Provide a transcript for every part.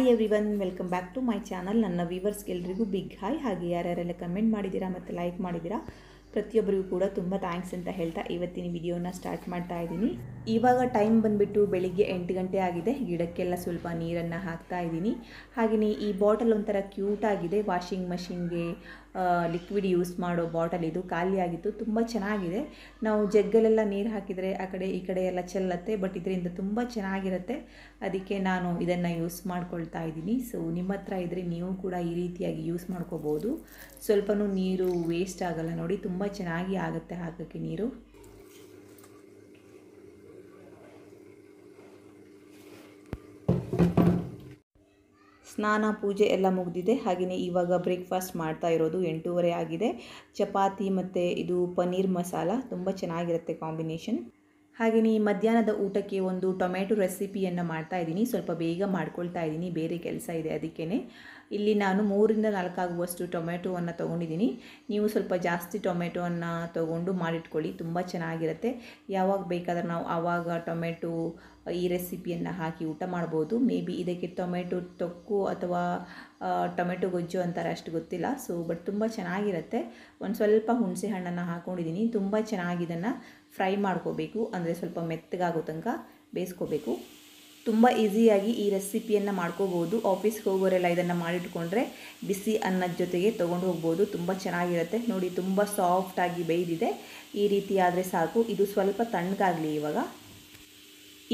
Everyone, welcome back to my channel. ನನ್ನ ವ್ಯೂವರ್ಸ್ಗೆ ಎಲ್ರಿಗೂ ಬಿಗ್ ಹಾಯ್. ಹಾಗೆ ಯಾರ್ಯಾರೆಲ್ಲ ಕಮೆಂಟ್ ಮಾಡಿದ್ದೀರಾ ಮತ್ತು ಲೈಕ್ ಮಾಡಿದ್ದೀರಾ ಪ್ರತಿಯೊಬ್ಬರಿಗೂ ಕೂಡ ತುಂಬ ಥ್ಯಾಂಕ್ಸ್ ಅಂತ ಹೇಳ್ತಾ ಇವತ್ತಿನ ವಿಡಿಯೋನ ಸ್ಟಾರ್ಟ್ ಮಾಡ್ತಾ ಇದ್ದೀನಿ. ಇವಾಗ ಟೈಮ್ ಬಂದುಬಿಟ್ಟು ಬೆಳಿಗ್ಗೆ 8 ಗಂಟೆ ಆಗಿದೆ. ಗಿಡಕ್ಕೆಲ್ಲ ಸ್ವಲ್ಪ ನೀರನ್ನು ಹಾಕ್ತಾ ಇದ್ದೀನಿ. ಹಾಗೆಯೇ ಈ ಬಾಟಲ್ ಒಂಥರ ಕ್ಯೂಟ್ ಆಗಿದೆ. ವಾಷಿಂಗ್ ಮಷಿನ್ಗೆ ಲಿಕ್ವಿಡ್ ಯೂಸ್ ಮಾಡೋ ಬಾಟಲ್ ಇದು ಖಾಲಿ ಆಗಿತ್ತು. ತುಂಬ ಚೆನ್ನಾಗಿದೆ. ನಾವು ಜಗ್ಗಲೆಲ್ಲ ನೀರು ಹಾಕಿದರೆ ಆ ಕಡೆ ಈ ಕಡೆ ಎಲ್ಲ ಚೆಲ್ಲತ್ತೆ, ಬಟ್ ಇದರಿಂದ ತುಂಬ ಚೆನ್ನಾಗಿರುತ್ತೆ. ಅದಕ್ಕೆ ನಾನು ಇದನ್ನು ಯೂಸ್ ಮಾಡ್ಕೊಳ್ತಾ ಇದ್ದೀನಿ. ಸೊ ನಿಮ್ಮ ಹತ್ರ ಇದ್ದರೆ ನೀವು ಕೂಡ ಈ ರೀತಿಯಾಗಿ ಯೂಸ್ ಮಾಡ್ಕೋಬೋದು. ಸ್ವಲ್ಪನೂ ನೀರು ವೇಸ್ಟ್ ಆಗಲ್ಲ ನೋಡಿ, ತುಂಬ ಚೆನ್ನಾಗಿ ಆಗುತ್ತೆ ಹಾಕೋಕ್ಕೆ ನೀರು. ಸ್ನಾನ ಪೂಜೆ ಎಲ್ಲ ಮುಗಿದಿದೆ. ಹಾಗೆಯೇ ಇವಾಗ ಬ್ರೇಕ್ಫಾಸ್ಟ್ ಮಾಡ್ತಾ ಇರೋದು 8:30 ಆಗಿದೆ. ಚಪಾತಿ ಮತ್ತು ಇದು ಪನ್ನೀರ್ ಮಸಾಲ ತುಂಬ ಚೆನ್ನಾಗಿರುತ್ತೆ ಕಾಂಬಿನೇಷನ್. ಹಾಗೆಯೇ ಮಧ್ಯಾಹ್ನದ ಊಟಕ್ಕೆ ಒಂದು ಟೊಮೆಟೊ ರೆಸಿಪಿಯನ್ನು ಮಾಡ್ತಾ ಇದ್ದೀನಿ. ಸ್ವಲ್ಪ ಬೇಗ ಮಾಡ್ಕೊಳ್ತಾ ಇದ್ದೀನಿ, ಬೇರೆ ಕೆಲಸ ಇದೆ ಅದಕ್ಕೇ. ಇಲ್ಲಿ ನಾನು 3 ರಿಂದ 4 ಆಗುವಷ್ಟು ಟೊಮೆಟೊವನ್ನು ತೊಗೊಂಡಿದ್ದೀನಿ. ನೀವು ಸ್ವಲ್ಪ ಜಾಸ್ತಿ ಟೊಮೆಟೊವನ್ನು ತೊಗೊಂಡು ಮಾಡಿಟ್ಕೊಳ್ಳಿ, ತುಂಬ ಚೆನ್ನಾಗಿರುತ್ತೆ. ಯಾವಾಗ ಬೇಕಾದ್ರೆ ನಾವು ಆವಾಗ ಟೊಮೆಟೊ ಈ ರೆಸಿಪಿಯನ್ನು ಹಾಕಿ ಊಟ ಮಾಡ್ಬೋದು. ಮೇ ಬಿ ಇದಕ್ಕೆ ಟೊಮೆಟೊ ತೊಕ್ಕು ಅಥವಾ ಟೊಮೆಟೊ ಗೊಜ್ಜು ಅಂತಾರೆ, ಅಷ್ಟು ಗೊತ್ತಿಲ್ಲ. ಸೊ ಬಟ್ ತುಂಬ ಚೆನ್ನಾಗಿರುತ್ತೆ. ಒಂದು ಸ್ವಲ್ಪ ಹುಣಸೆ ಹಣ್ಣನ್ನು ಹಾಕ್ಕೊಂಡಿದ್ದೀನಿ. ತುಂಬ ಚೆನ್ನಾಗಿ ಇದನ್ನು ಫ್ರೈ ಮಾಡ್ಕೋಬೇಕು, ಅಂದರೆ ಸ್ವಲ್ಪ ಮೆತ್ತಗಾಗೋ ತನಕ ಬೇಯಿಸ್ಕೋಬೇಕು. ತುಂಬ ಈಸಿಯಾಗಿ ಈ ರೆಸಿಪಿಯನ್ನು ಮಾಡ್ಕೋಬೋದು. ಆಫೀಸ್ಗೆ ಹೋಗೋರೆಲ್ಲ ಇದನ್ನು ಮಾಡಿಟ್ಕೊಂಡ್ರೆ ಬಿಸಿ ಅನ್ನದ ಜೊತೆಗೆ ತೊಗೊಂಡು ಹೋಗ್ಬೋದು. ತುಂಬ ಚೆನ್ನಾಗಿರುತ್ತೆ ನೋಡಿ, ತುಂಬ ಸಾಫ್ಟಾಗಿ ಬೇಯ್ದಿದೆ. ಈ ರೀತಿ ಆದರೆ ಸಾಕು. ಇದು ಸ್ವಲ್ಪ ತಣ್ಣಗಾಗಲಿ.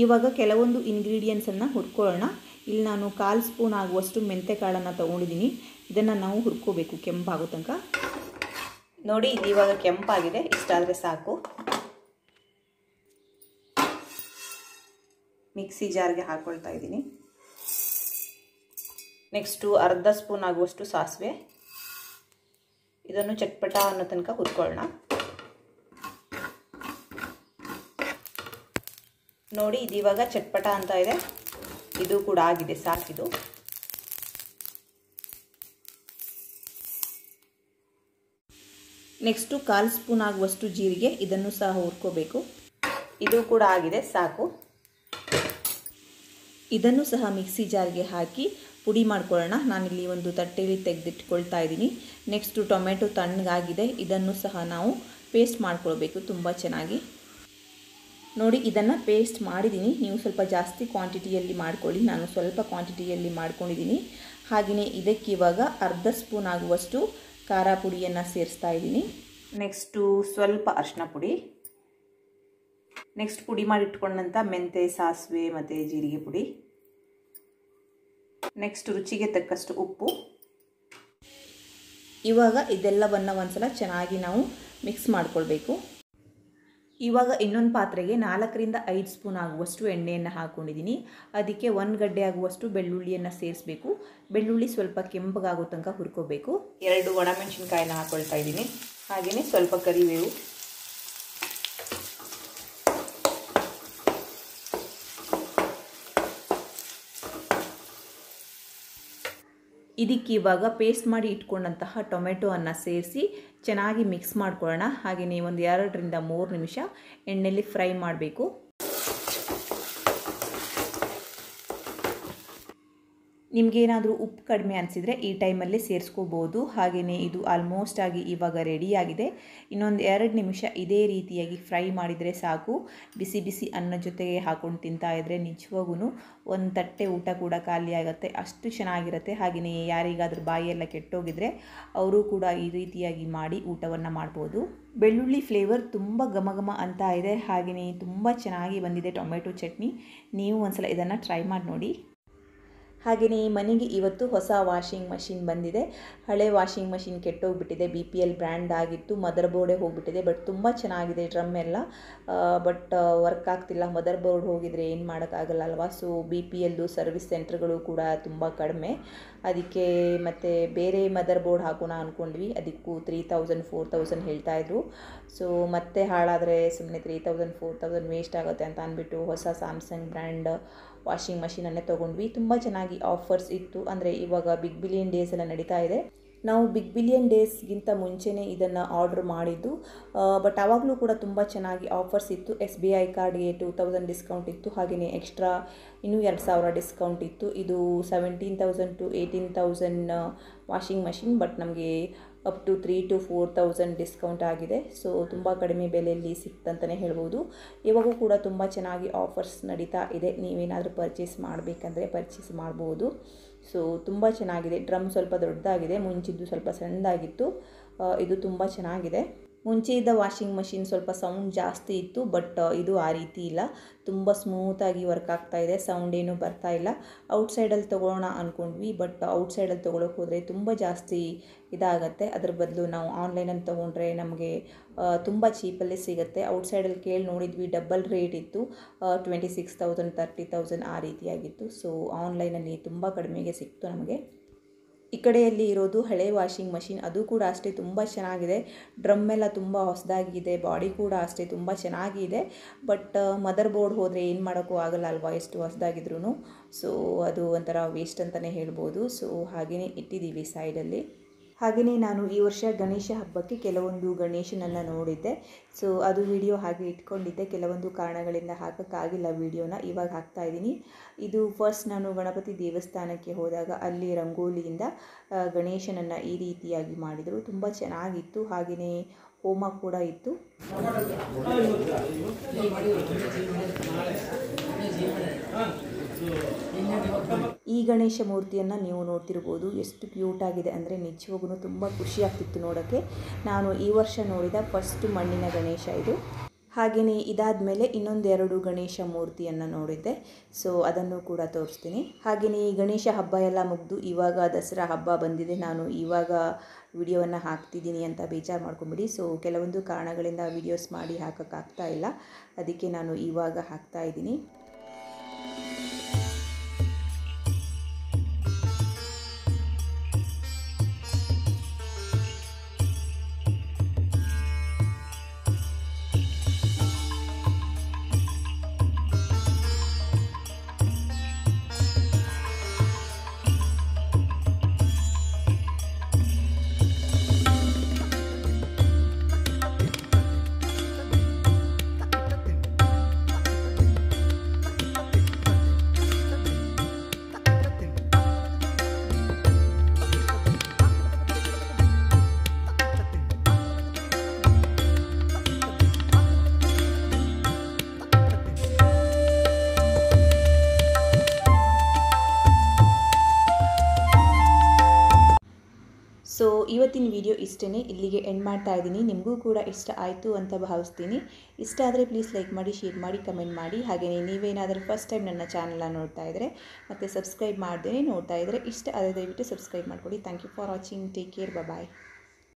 ಇವಾಗ ಕೆಲವೊಂದು ಇಂಗ್ರೀಡಿಯೆಂಟ್ಸನ್ನು ಹುರ್ಕೊಳ್ಳೋಣ. ಇಲ್ಲಿ ನಾನು 1/4 ಸ್ಪೂನ್ ಆಗುವಷ್ಟು ಮೆಂತೆಕಾಳನ್ನು ತೊಗೊಂಡಿದ್ದೀನಿ. ಇದನ್ನು ನಾವು ಹುರ್ಕೋಬೇಕು ಕೆಂಪಾಗೋ ತನಕ. ನೋಡಿ, ಇದು ಇವಾಗ ಕೆಂಪಾಗಿದೆ, ಇಷ್ಟಾದರೆ ಸಾಕು. ಮಿಕ್ಸಿ ಜಾರ್ಗೆ ಹಾಕ್ಕೊಳ್ತಾ ಇದ್ದೀನಿ. ನೆಕ್ಸ್ಟು 1/2 ಸ್ಪೂನ್ ಆಗುವಷ್ಟು ಸಾಸಿವೆ. ಇದನ್ನು ಚಟ್ಪಟ ಅನ್ನೋ ತನಕ ಹುರ್ಕೊಳ್ಳೋಣ. ನೋಡಿ, ಇದು ಇವಾಗ ಚಟ್ಪಟ ಅಂತ ಇದೆ. ಇದು ಕೂಡ ಆಗಿದೆ, ಸಾಕಿದು. ನೆಕ್ಸ್ಟು 1/4 ಸ್ಪೂನ್ ಆಗುವಷ್ಟು ಜೀರಿಗೆ, ಇದನ್ನು ಸಹ ಹುರ್ಕೋಬೇಕು. ಇದು ಕೂಡ ಆಗಿದೆ, ಸಾಕು. ಇದನ್ನು ಸಹ ಮಿಕ್ಸಿ ಜಾರ್ಗೆ ಹಾಕಿ ಪುಡಿ ಮಾಡ್ಕೊಳ್ಳೋಣ. ನಾನಿಲ್ಲಿ ಒಂದು ತಟ್ಟೆಯಲ್ಲಿ ತೆಗೆದಿಟ್ಕೊಳ್ತಾ ಇದ್ದೀನಿ. ನೆಕ್ಸ್ಟು ಟೊಮೆಟೊ ತಣ್ಣಗಾಗಿದೆ. ಇದನ್ನು ಸಹ ನಾವು ಪೇಸ್ಟ್ ಮಾಡ್ಕೊಳ್ಬೇಕು ತುಂಬ ಚೆನ್ನಾಗಿ. ನೋಡಿ, ಇದನ್ನು ಪೇಸ್ಟ್ ಮಾಡಿದ್ದೀನಿ. ನೀವು ಸ್ವಲ್ಪ ಜಾಸ್ತಿ ಕ್ವಾಂಟಿಟಿಯಲ್ಲಿ ಮಾಡ್ಕೊಳ್ಳಿ. ನಾನು ಸ್ವಲ್ಪ ಕ್ವಾಂಟಿಟಿಯಲ್ಲಿ ಮಾಡ್ಕೊಂಡಿದ್ದೀನಿ. ಹಾಗೆಯೇ ಇದಕ್ಕೆ ಇವಾಗ 1/2 ಸ್ಪೂನ್ ಆಗುವಷ್ಟು ಖಾರ ಪುಡಿಯನ್ನು ಸೇರಿಸ್ತಾ ಇದ್ದೀನಿ. ನೆಕ್ಸ್ಟು ಸ್ವಲ್ಪ ಅರಿಶಿನ ಪುಡಿ. ನೆಕ್ಸ್ಟ್ ಪುಡಿ ಮಾಡಿಟ್ಕೊಂಡಂಥ ಮೆಂತೆ, ಸಾಸಿವೆ ಮತ್ತು ಜೀರಿಗೆ ಪುಡಿ. ನೆಕ್ಸ್ಟ್ ರುಚಿಗೆ ತಕ್ಕಷ್ಟು ಉಪ್ಪು. ಇವಾಗ ಇದೆಲ್ಲವನ್ನು ಒಂದ್ಸಲ ಚೆನ್ನಾಗಿ ನಾವು ಮಿಕ್ಸ್ ಮಾಡ್ಕೊಳ್ಬೇಕು. ಇವಾಗ ಇನ್ನೊಂದು ಪಾತ್ರೆಗೆ 4 ರಿಂದ 5 ಸ್ಪೂನ್ ಆಗುವಷ್ಟು ಎಣ್ಣೆಯನ್ನು ಹಾಕ್ಕೊಂಡಿದ್ದೀನಿ. ಅದಕ್ಕೆ 1 ಗಡ್ಡೆ ಆಗುವಷ್ಟು ಬೆಳ್ಳುಳ್ಳಿಯನ್ನು ಸೇರಿಸಬೇಕು. ಬೆಳ್ಳುಳ್ಳಿ ಸ್ವಲ್ಪ ಕೆಂಪಗಾಗೋ ತನಕ ಹುರ್ಕೋಬೇಕು. 2 ಒಣಮೆಣಸಿನ್ಕಾಯಿನ ಹಾಕ್ಕೊಳ್ತಾ ಇದ್ದೀನಿ. ಹಾಗೆಯೇ ಸ್ವಲ್ಪ ಕರಿಬೇವು. ಇದಕ್ಕೆ ಇವಾಗ ಪೇಸ್ಟ್ ಮಾಡಿ ಇಟ್ಕೊಂಡಂತಹ ಟೊಮೆಟೊವನ್ನು ಸೇರಿಸಿ ಚೆನ್ನಾಗಿ ಮಿಕ್ಸ್ ಮಾಡ್ಕೊಳ್ಳೋಣ. ಹಾಗೆಯೇ ಒಂದು 2 ರಿಂದ 3 ನಿಮಿಷ ಎಣ್ಣೆಯಲ್ಲಿ ಫ್ರೈ ಮಾಡಬೇಕು. ನಿಮಗೇನಾದರೂ ಉಪ್ಪು ಕಡಿಮೆ ಅನಿಸಿದರೆ ಈ ಟೈಮಲ್ಲಿ ಸೇರಿಸ್ಕೋಬೋದು. ಹಾಗೆಯೇ ಇದು ಆಲ್ಮೋಸ್ಟ್ ಆಗಿ ಇವಾಗ ರೆಡಿಯಾಗಿದೆ. ಇನ್ನೊಂದು 2 ನಿಮಿಷ ಇದೇ ರೀತಿಯಾಗಿ ಫ್ರೈ ಮಾಡಿದರೆ ಸಾಕು. ಬಿಸಿ ಬಿಸಿ ಅನ್ನ ಜೊತೆಗೆ ಹಾಕ್ಕೊಂಡು ತಿಂತಾ ಇದ್ದರೆ ನಿಜವಾಗೂ ಒಂದು ತಟ್ಟೆ ಊಟ ಕೂಡ ಖಾಲಿ ಆಗುತ್ತೆ, ಅಷ್ಟು ಚೆನ್ನಾಗಿರುತ್ತೆ. ಹಾಗೆಯೇ ಯಾರಿಗಾದರೂ ಬಾಯಿಯೆಲ್ಲ ಕೆಟ್ಟೋಗಿದ್ರೆ ಅವರು ಕೂಡ ಈ ರೀತಿಯಾಗಿ ಮಾಡಿ ಊಟವನ್ನು ಮಾಡ್ಬೋದು. ಬೆಳ್ಳುಳ್ಳಿ ಫ್ಲೇವರ್ ತುಂಬ ಘಮ ಅಂತ ಇದೆ. ಹಾಗೆಯೇ ತುಂಬ ಚೆನ್ನಾಗಿ ಬಂದಿದೆ ಟೊಮೆಟೊ ಚಟ್ನಿ. ನೀವು ಒಂದ್ಸಲ ಇದನ್ನು ಟ್ರೈ ಮಾಡಿ ನೋಡಿ. ಹಾಗೆಯೇ ಈ ಮನೆಗೆ ಇವತ್ತು ಹೊಸ ವಾಷಿಂಗ್ ಮಷಿನ್ ಬಂದಿದೆ. ಹಳೆ ವಾಷಿಂಗ್ ಮಷಿನ್ ಕೆಟ್ಟೋಗ್ಬಿಟ್ಟಿದೆ. BPL ಬ್ರ್ಯಾಂಡ್ ಆಗಿತ್ತು, ಮದರ್ ಬೋರ್ಡೇ ಹೋಗಿಬಿಟ್ಟಿದೆ. ಬಟ್ ತುಂಬ ಚೆನ್ನಾಗಿದೆ ಡ್ರಮ್ ಎಲ್ಲ, ಬಟ್ ವರ್ಕ್ ಆಗ್ತಿಲ್ಲ. ಮದರ್ ಬೋರ್ಡ್ ಹೋಗಿದರೆ ಏನು ಮಾಡೋಕ್ಕಾಗಲ್ಲ ಅಲ್ವಾ. ಸೊ BPLದು ಸರ್ವಿಸ್ ಸೆಂಟರ್ಗಳು ಕೂಡ ತುಂಬ ಕಡಿಮೆ. ಅದಕ್ಕೆ ಮತ್ತು ಬೇರೆ ಮದರ್ ಬೋರ್ಡ್ ಹಾಕೋಣ ಅಂದ್ಕೊಂಡ್ವಿ. ಅದಕ್ಕೂ 3000-4000 ಹೇಳ್ತಾಯಿದ್ರು. ಸೊ ಮತ್ತೆ ಹಾಳಾದರೆ ಸುಮ್ಮನೆ 3000-4000 ವೇಸ್ಟ್ ಆಗುತ್ತೆ ಅಂತ ಅಂದ್ಬಿಟ್ಟು ಹೊಸ ಸ್ಯಾಮ್ಸಂಗ್ ಬ್ರ್ಯಾಂಡ್ ವಾಷಿಂಗ್ ಮಷಿನನ್ನೇ ತೊಗೊಂಡ್ವಿ. ತುಂಬ ಚೆನ್ನಾಗಿ ಆಫರ್ಸ್ ಇತ್ತು. ಅಂದರೆ ಇವಾಗ ಬಿಗ್ ಬಿಲಿಯನ್ ಡೇಸ್ ಎಲ್ಲ ನಡೀತಾ ಇದೆ. ನಾವು ಬಿಗ್ ಬಿಲಿಯನ್ ಡೇಸ್ಗಿಂತ ಮುಂಚೆನೇ ಇದನ್ನು ಆರ್ಡ್ರ್ ಮಾಡಿದ್ದು. ಬಟ್ ಆವಾಗಲೂ ಕೂಡ ತುಂಬ ಚೆನ್ನಾಗಿ ಆಫರ್ಸ್ ಇತ್ತು. SBI ಕಾರ್ಡ್ಗೆ 2000 ಡಿಸ್ಕೌಂಟ್ ಇತ್ತು. ಹಾಗೆಯೇ ಎಕ್ಸ್ಟ್ರಾ ಇನ್ನೂ 2000 ಡಿಸ್ಕೌಂಟ್ ಇತ್ತು. ಇದು 17,000 to 18,000 ವಾಷಿಂಗ್ ಮಷಿನ್, ಬಟ್ ನಮಗೆ ಅಪ್ ಟು 3,000 to 4,000 ಡಿಸ್ಕೌಂಟ್ ಆಗಿದೆ. ಸೊ ತುಂಬ ಕಡಿಮೆ ಬೆಲೆಯಲ್ಲಿ ಸಿಕ್ತಂತಲೇ ಹೇಳ್ಬೋದು. ಇವಾಗೂ ಕೂಡ ತುಂಬ ಚೆನ್ನಾಗಿ ಆಫರ್ಸ್ ನಡೀತಾ ಇದೆ. ನೀವೇನಾದರೂ ಪರ್ಚೇಸ್ ಮಾಡಬೇಕಂದ್ರೆ ಪರ್ಚೇಸ್ ಮಾಡ್ಬೋದು. ಸೊ ತುಂಬ ಚೆನ್ನಾಗಿದೆ. ಡ್ರಮ್ ಸ್ವಲ್ಪ ದೊಡ್ಡದಾಗಿದೆ, ಮುಂಚಿದ್ದು ಸ್ವಲ್ಪ ಸಣ್ಣದಾಗಿತ್ತು. ಇದು ತುಂಬ ಚೆನ್ನಾಗಿದೆ. ಮುಂಚೆ ಇದ್ದ ವಾಷಿಂಗ್ ಮಷಿನ್ ಸ್ವಲ್ಪ ಸೌಂಡ್ ಜಾಸ್ತಿ ಇತ್ತು, ಬಟ್ ಇದು ಆ ರೀತಿ ಇಲ್ಲ. ತುಂಬ ಸ್ಮೂತಾಗಿ ವರ್ಕ್ ಆಗ್ತಾ ಇದೆ, ಸೌಂಡ್ ಏನೂ ಬರ್ತಾ ಇಲ್ಲ. ಔಟ್ಸೈಡಲ್ಲಿ ತೊಗೊಳ್ಳೋಣ ಅಂದ್ಕೊಂಡ್ವಿ, ಬಟ್ ಔಟ್ಸೈಡಲ್ಲಿ ತೊಗೊಳಕ್ಕೆ ಹೋದರೆ ತುಂಬ ಜಾಸ್ತಿ ಇದಾಗತ್ತೆ. ಅದ್ರ ಬದಲು ನಾವು ಆನ್ಲೈನಲ್ಲಿ ತೊಗೊಂಡ್ರೆ ನಮಗೆ ತುಂಬ ಚೀಪಲ್ಲಿ ಸಿಗುತ್ತೆ. ಔಟ್ಸೈಡಲ್ಲಿ ಕೇಳಿ ನೋಡಿದ್ವಿ, ಡಬಲ್ ರೇಟ್ ಇತ್ತು. 26,000 30,000 ಆ ರೀತಿಯಾಗಿತ್ತು. ಸೊ ಆನ್ಲೈನಲ್ಲಿ ತುಂಬ ಕಡಿಮೆಗೆ ಸಿಕ್ತು ನಮಗೆ. ಈ ಕಡೆಯಲ್ಲಿ ಇರೋದು ಹಳೆ ವಾಷಿಂಗ್ ಮಷಿನ್. ಅದು ಕೂಡ ಅಷ್ಟೇ ತುಂಬ ಚೆನ್ನಾಗಿದೆ. ಡ್ರಮ್ ಎಲ್ಲ ತುಂಬ ಹೊಸದಾಗಿದೆ, ಬಾಡಿ ಕೂಡ ಅಷ್ಟೇ ತುಂಬ ಚೆನ್ನಾಗಿದೆ. ಬಟ್ ಮದರ್ ಬೋರ್ಡ್ ಹೋದರೆ ಏನು ಮಾಡೋಕ್ಕೂ ಆಗಲ್ಲ ಅಲ್ವಾ, ಎಷ್ಟು ಹೊಸದಾಗಿದ್ರೂ. ಸೊ ಅದು ಒಂಥರ ವೇಸ್ಟ್ ಅಂತಲೇ ಹೇಳ್ಬೋದು. ಸೊ ಹಾಗೆಯೇ ಇಟ್ಟಿದ್ದೀವಿ ಸೈಡಲ್ಲಿ. ಹಾಗೆಯೇ ನಾನು ಈ ವರ್ಷ ಗಣೇಶ ಹಬ್ಬಕ್ಕೆ ಕೆಲವೊಂದು ಗಣೇಶನನ್ನು ನೋಡಿದ್ದೆ. ಸೊ ಅದು ವಿಡಿಯೋ ಹಾಗೆ ಇಟ್ಕೊಂಡಿದ್ದೆ. ಕೆಲವೊಂದು ಕಾರಣಗಳಿಂದ ಹಾಕೋಕ್ಕಾಗಿಲ್ಲ ವಿಡಿಯೋನ. ಇವಾಗ ಹಾಕ್ತಾಯಿದ್ದೀನಿ. ಇದು ಫಸ್ಟ್ ನಾನು ಗಣಪತಿ ದೇವಸ್ಥಾನಕ್ಕೆ ಹೋದಾಗ ಅಲ್ಲಿ ರಂಗೋಲಿಯಿಂದ ಗಣೇಶನನ್ನು ಈ ರೀತಿಯಾಗಿ ಮಾಡಿದರು. ತುಂಬ ಚೆನ್ನಾಗಿತ್ತು. ಹಾಗೆಯೇ ಹೋಮ ಕೂಡ ಇತ್ತು. ಈ ಗಣೇಶ ಮೂರ್ತಿಯನ್ನು ನೀವು ನೋಡ್ತಿರ್ಬೋದು, ಎಷ್ಟು ಕ್ಯೂಟ್ ಆಗಿದೆ ಅಂದರೆ ನಿಜವಾಗೂ ತುಂಬ ಖುಷಿ ಆಗ್ತಿತ್ತು ನೋಡೋಕ್ಕೆ. ನಾನು ಈ ವರ್ಷ ನೋಡಿದ ಫಸ್ಟ್ ಮಣ್ಣಿನ ಗಣೇಶ ಇದು. ಹಾಗೆಯೇ ಇದಾದ ಮೇಲೆ ಇನ್ನೊಂದೆರಡು ಗಣೇಶ ಮೂರ್ತಿಯನ್ನು ನೋಡಿದ್ದೆ. ಸೊ ಅದನ್ನು ಕೂಡ ತೋರಿಸ್ತೀನಿ. ಹಾಗೆಯೇ ಈ ಗಣೇಶ ಹಬ್ಬ ಎಲ್ಲ ಮುಗಿದು ಇವಾಗ ದಸರಾ ಹಬ್ಬ ಬಂದಿದೆ. ನಾನು ಇವಾಗ ವಿಡಿಯೋವನ್ನು ಹಾಕ್ತಿದ್ದೀನಿ ಅಂತ ಬೇಜಾರು ಮಾಡ್ಕೊಂಬಿಡಿ. ಸೊ ಕೆಲವೊಂದು ಕಾರಣಗಳಿಂದ ವಿಡಿಯೋಸ್ ಮಾಡಿ ಹಾಕೋಕ್ಕಾಗ್ತಾ ಇಲ್ಲ, ಅದಕ್ಕೆ ನಾನು ಇವಾಗ ಹಾಕ್ತಾಯಿದ್ದೀನಿ. ಸೊ ಇವತ್ತಿನ ವಿಡಿಯೋ ಇಷ್ಟೇ, ಇಲ್ಲಿಗೆ ಎಂಡ್ ಮಾಡ್ತಾ ಇದ್ದೀನಿ. ನಿಮಗೂ ಕೂಡ ಇಷ್ಟ ಆಯಿತು ಅಂತ ಭಾವಿಸ್ತೀನಿ. ಇಷ್ಟ ಆದರೆ ಪ್ಲೀಸ್ ಲೈಕ್ ಮಾಡಿ, ಶೇರ್ ಮಾಡಿ, ಕಮೆಂಟ್ ಮಾಡಿ. ಹಾಗೆಯೇ ನೀವೇನಾದರೂ ಫಸ್ಟ್ ಟೈಮ್ ನನ್ನ ಚಾನಲ್ನ ನೋಡ್ತಾ ಇದ್ದರೆ ಮತ್ತು ಸಬ್ಸ್ಕ್ರೈಬ್ ಮಾಡದೇ ನೋಡ್ತಾ ಇದ್ದರೆ ಇಷ್ಟ ಆದರೆ ದಯವಿಟ್ಟು ಸಬ್ಸ್ಕ್ರೈಬ್ ಮಾಡ್ಕೊಳ್ಳಿ. Thank you for watching. Take care. Bye.